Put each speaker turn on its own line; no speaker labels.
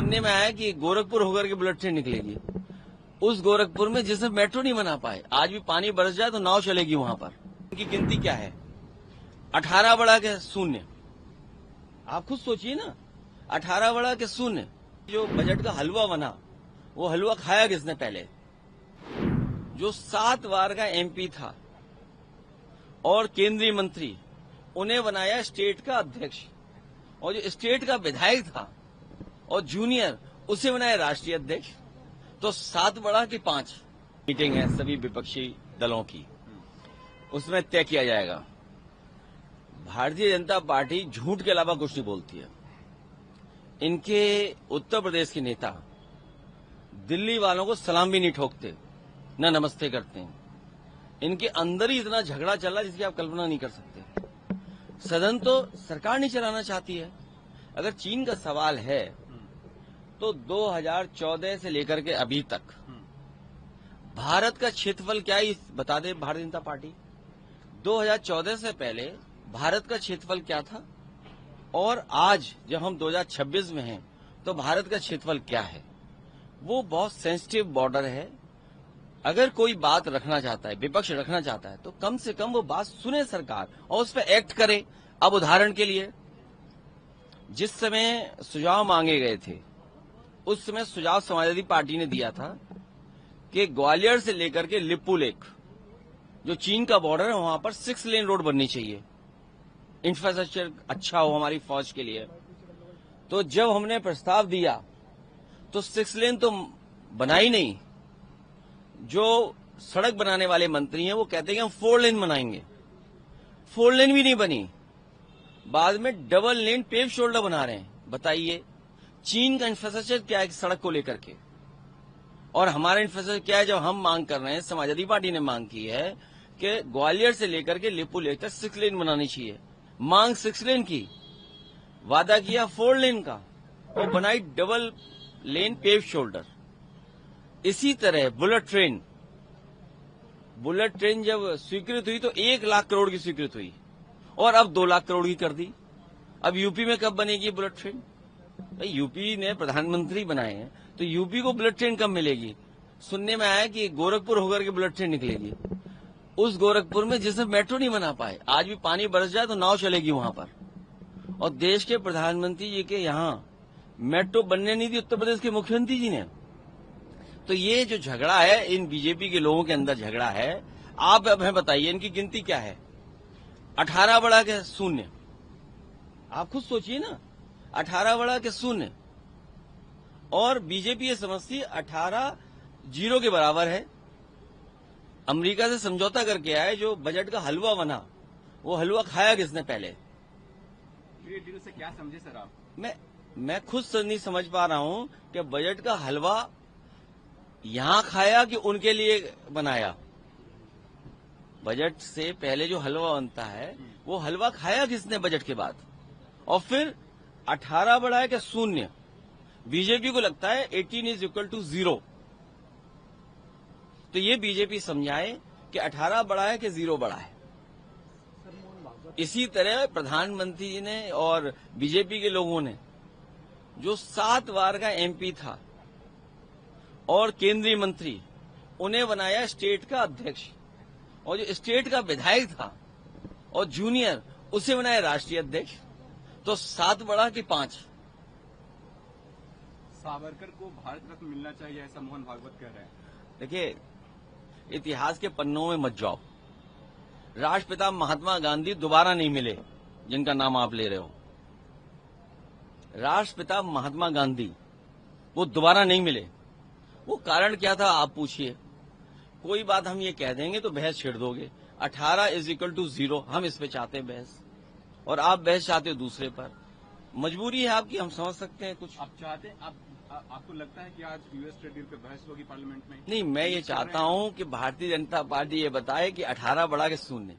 सुनने में आया कि गोरखपुर होकर के बुलेट ट्रेन निकलेगी। उस गोरखपुर में जिसमें मेट्रो नहीं बना पाए, आज भी पानी बरस जाए तो नाव चलेगी वहां पर। उनकी गिनती क्या है? 18 बढ़ा के शून्य। आप खुद सोचिए ना, 18 बढ़ा के शून्य। जो बजट का हलवा बना, वो हलवा खाया किसने पहले? जो 7 बार का एमपी था और केंद्रीय मंत्री, उन्हें बनाया स्टेट का अध्यक्ष, और जो स्टेट का विधायक था और जूनियर, उसे बनाया राष्ट्रीय अध्यक्ष। तो 7 बढ़ा के 5 मीटिंग है सभी विपक्षी दलों की, उसमें तय किया जाएगा। भारतीय जनता पार्टी झूठ के अलावा कुछ नहीं बोलती है। इनके उत्तर प्रदेश के नेता दिल्ली वालों को सलाम भी नहीं ठोकते, न नमस्ते करते हैं। इनके अंदर ही इतना झगड़ा चल रहा है जिसकी आप कल्पना नहीं कर सकते। सदन तो सरकार नहीं चलाना चाहती है। अगर चीन का सवाल है तो 2014 से लेकर के अभी तक भारत का क्षेत्रफल क्या है बता दे भारतीय जनता पार्टी। 2014 से पहले भारत का क्षेत्रफल क्या था, और आज जब हम 2026 में हैं तो भारत का क्षेत्रफल क्या है? वो बहुत सेंसिटिव बॉर्डर है। अगर कोई बात रखना चाहता है, विपक्ष रखना चाहता है, तो कम से कम वो बात सुने सरकार और उस पर एक्ट करे। अब उदाहरण के लिए, जिस समय सुझाव मांगे गए थे, उस समय सुझाव समाजवादी पार्टी ने दिया था कि ग्वालियर से लेकर के लिप्पू लेक, जो चीन का बॉर्डर है, वहां पर 6 लेन रोड बननी चाहिए, इंफ्रास्ट्रक्चर अच्छा हो हमारी फौज के लिए। तो जब हमने प्रस्ताव दिया तो 6 लेन तो बना ही नहीं। जो सड़क बनाने वाले मंत्री हैं वो कहते हैं कि हम 4 लेन बनाएंगे, 4 लेन भी नहीं बनी। बाद में डबल लेन पेव शोल्डर बना रहे हैं। बताइए, चीन का इंफ्रास्ट्रक्चर क्या है सड़क को लेकर के, और हमारा इंफ्रास्ट्रक्चर क्या है? जब हम मांग कर रहे हैं, समाजवादी पार्टी ने मांग की है कि ग्वालियर से लेकर के लिप्पू लेक तक 6 लेन बनानी चाहिए। मांग 6 लेन की, वादा किया 4 लेन का, और बनाई डबल लेन पेव शोल्डर। इसी तरह बुलेट ट्रेन जब स्वीकृत हुई तो 1 लाख करोड़ की स्वीकृत हुई, और अब 2 लाख करोड़ की कर दी। अब यूपी में कब बनेगी बुलेट ट्रेन? भाई, यूपी ने प्रधानमंत्री बनाए हैं तो यूपी को बुलेट ट्रेन कब मिलेगी? सुनने में आया कि गोरखपुर होकर के बुलेट ट्रेन निकलेगी। उस गोरखपुर में जिसमें मेट्रो नहीं बना पाए, आज भी पानी बरस जाए तो नाव चलेगी वहां पर। और देश के प्रधानमंत्री जी के यहाँ मेट्रो बनने नहीं दी उत्तर प्रदेश के मुख्यमंत्री जी ने। तो ये जो झगड़ा है, इन बीजेपी के लोगों के अंदर झगड़ा है। आप हमें बताइए, इनकी गिनती क्या है? 18 बढ़ा के शून्य। आप खुद सोचिए ना, 18 बढ़ा के शून्य। और बीजेपी ये समझती है 18 जीरो के बराबर है। अमेरिका से समझौता करके आए, जो बजट का हलवा बना, वो हलवा खाया किसने पहले?
ये डील से क्या समझे सर आप?
मैं खुद नहीं समझ पा रहा हूं कि बजट का हलवा यहां खाया कि उनके लिए बनाया। बजट से पहले जो हलवा बनता है, वो हलवा खाया किसने बजट के बाद? और फिर 18 बढ़ाया कि शून्य। बीजेपी को लगता है 18 इज इक्वल टू 0। तो ये बीजेपी समझाए कि 18 बढ़ा है कि 0 बढ़ा है। इसी तरह प्रधानमंत्री जी ने और बीजेपी के लोगों ने, जो 7 बार का एमपी था और केंद्रीय मंत्री, उन्हें बनाया स्टेट का अध्यक्ष, और जो स्टेट का विधायक था और जूनियर, उसे बनाया राष्ट्रीय अध्यक्ष। तो 7 बढ़ा के 5।
सावरकर को भारत रत्न मिलना चाहिए, ऐसा मोहन भागवत कह रहे हैं।
देखिए, इतिहास के पन्नों में मत जाओ। राष्ट्रपिता महात्मा गांधी दोबारा नहीं मिले, जिनका नाम आप ले रहे हो। राष्ट्रपिता महात्मा गांधी वो दोबारा नहीं मिले। वो कारण क्या था आप पूछिए। कोई बात हम ये कह देंगे तो बहस छेड़ दोगे। 18 इज इक्वल टू 0, हम इस पे चाहते हैं बहस, और आप बहस चाहते हो दूसरे पर। मजबूरी है आपकी, हम समझ सकते हैं कुछ।
आप चाहते हैं, आपको लगता है कि आज यूएस ट्रेड डील पे बहस होगी पार्लियामेंट में?
नहीं, मैं ये चाहता हूं कि भारतीय जनता पार्टी ये बताए कि 18 बढ़ा के शून्य।